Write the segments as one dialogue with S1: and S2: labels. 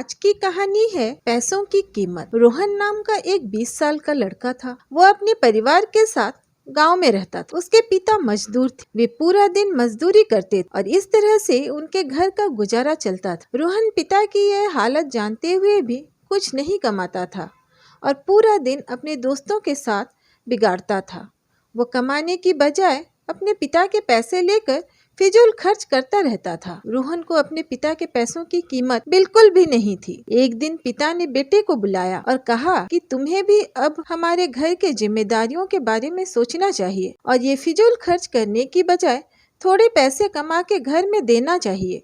S1: आज की कहानी है पैसों की कीमत। रोहन नाम का एक 20 साल का लड़का था। वो अपने परिवार के साथ गांव में रहता था। उसके पिता मजदूर थे। वे पूरा दिन मजदूरी करते और इस तरह से उनके घर का गुजारा चलता था। रोहन पिता की यह हालत जानते हुए भी कुछ नहीं कमाता था और पूरा दिन अपने दोस्तों के साथ बिगाड़ता था। वो कमाने की बजाय अपने पिता के पैसे लेकर फिजूल खर्च करता रहता था। रोहन को अपने पिता के पैसों की कीमत बिल्कुल भी नहीं थी। एक दिन पिता ने बेटे को बुलाया और कहा कि तुम्हें भी अब हमारे घर के जिम्मेदारियों के बारे में सोचना चाहिए और ये फिजूल खर्च करने की बजाय थोड़े पैसे कमा के घर में देना चाहिए।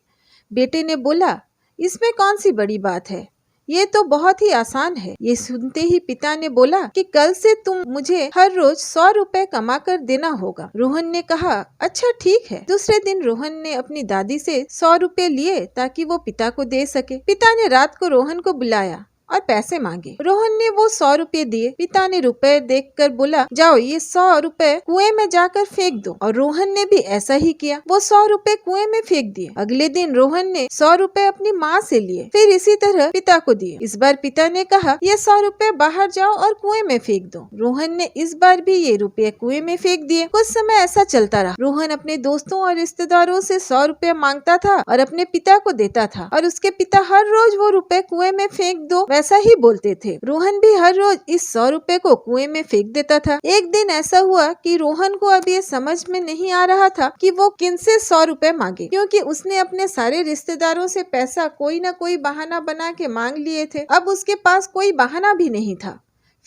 S1: बेटे ने बोला, इसमें कौन सी बड़ी बात है, ये तो बहुत ही आसान है। ये सुनते ही पिता ने बोला कि कल से तुम मुझे हर रोज 100 रुपए कमा कर देना होगा। रोहन ने कहा, अच्छा ठीक है। दूसरे दिन रोहन ने अपनी दादी से 100 रुपए लिए ताकि वो पिता को दे सके। पिता ने रात को रोहन को बुलाया और पैसे मांगे। रोहन ने वो 100 रुपए दिए। पिता ने रुपए देखकर बोला, जाओ ये 100 रुपए कुएं में जाकर फेंक दो। और रोहन ने भी ऐसा ही किया। वो 100 रुपए कुएं में फेंक दिए। अगले दिन रोहन ने 100 रुपए अपनी माँ से लिए, फिर इसी तरह पिता को दिए। इस बार पिता ने कहा, ये 100 रुपए बाहर जाओ और कुएं में फेंक दो। रोहन ने इस बार भी ये रुपए कुएं में फेंक दिए। कुछ समय ऐसा चलता रहा। रोहन अपने दोस्तों और रिश्तेदारों से 100 रुपए मांगता था और अपने पिता को देता था और उसके पिता हर रोज वो रुपए कुएं में फेंक दो वैसा ही बोलते थे। रोहन भी हर रोज इस 100 रुपए को कुएं में फेंक देता था। एक दिन ऐसा हुआ कि रोहन को अब ये समझ में नहीं आ रहा था कि वो किनसे 100 रुपए मांगे, क्योंकि उसने अपने सारे रिश्तेदारों से पैसा कोई न कोई बहाना बना के मांग लिए थे। अब उसके पास कोई बहाना भी नहीं था।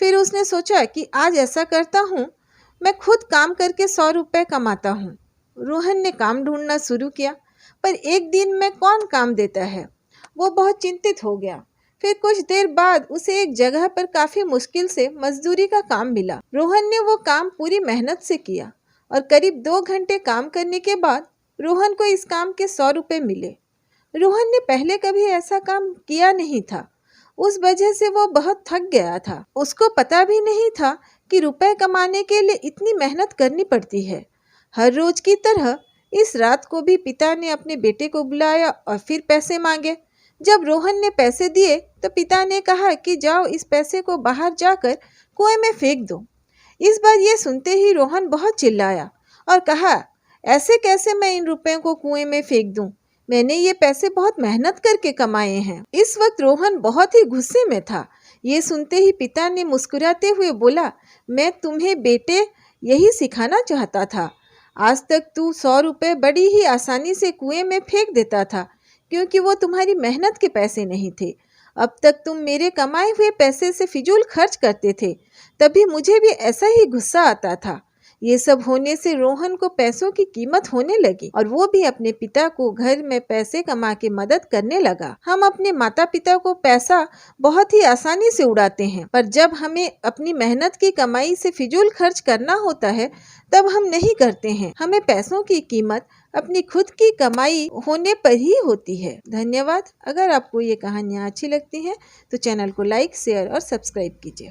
S1: फिर उसने सोचा कि आज ऐसा करता हूँ, मैं खुद काम करके 100 रुपए कमाता हूँ। रोहन ने काम ढूंढना शुरू किया, पर एक दिन में कौन काम देता है। वो बहुत चिंतित हो गया। फिर कुछ देर बाद उसे एक जगह पर काफी मुश्किल से मजदूरी का काम मिला। रोहन ने वो काम पूरी मेहनत से किया और करीब 2 घंटे काम करने के बाद रोहन को इस काम के 100 रुपए मिले। रोहन ने पहले कभी ऐसा काम किया नहीं था, उस वजह से वो बहुत थक गया था। उसको पता भी नहीं था कि रुपए कमाने के लिए इतनी मेहनत करनी पड़ती है। हर रोज की तरह इस रात को भी पिता ने अपने बेटे को बुलाया और फिर पैसे मांगे। जब रोहन ने पैसे दिए तो पिता ने कहा कि जाओ इस पैसे को बाहर जाकर कुएं में फेंक दो। इस बार ये सुनते ही रोहन बहुत चिल्लाया और कहा, ऐसे कैसे मैं इन रुपयों को कुएं में फेंक दूं? मैंने ये पैसे बहुत मेहनत करके कमाए हैं। इस वक्त रोहन बहुत ही गुस्से में था। ये सुनते ही पिता ने मुस्कुराते हुए बोला, मैं तुम्हें बेटे यही सिखाना चाहता था। आज तक तू 100 रुपए बड़ी ही आसानी से कुएं में फेंक देता था, क्योंकि वो तुम्हारी मेहनत के पैसे नहीं थे। अब तक तुम मेरे कमाए हुए पैसे से फिजूल खर्च करते थे, तभी मुझे भी ऐसा ही गुस्सा आता था। ये सब होने से रोहन को पैसों की कीमत होने लगी और वो भी अपने पिता को घर में पैसे कमा के मदद करने लगा। हम अपने माता पिता को पैसा बहुत ही आसानी से उड़ाते हैं, पर जब हमें अपनी मेहनत की कमाई से फिजूल खर्च करना होता है तब हम नहीं करते हैं। हमें पैसों की कीमत अपनी खुद की कमाई होने पर ही होती है। धन्यवाद। अगर आपको ये कहानियाँ अच्छी लगती हैं तो चैनल को लाइक, शेयर और सब्सक्राइब कीजिए।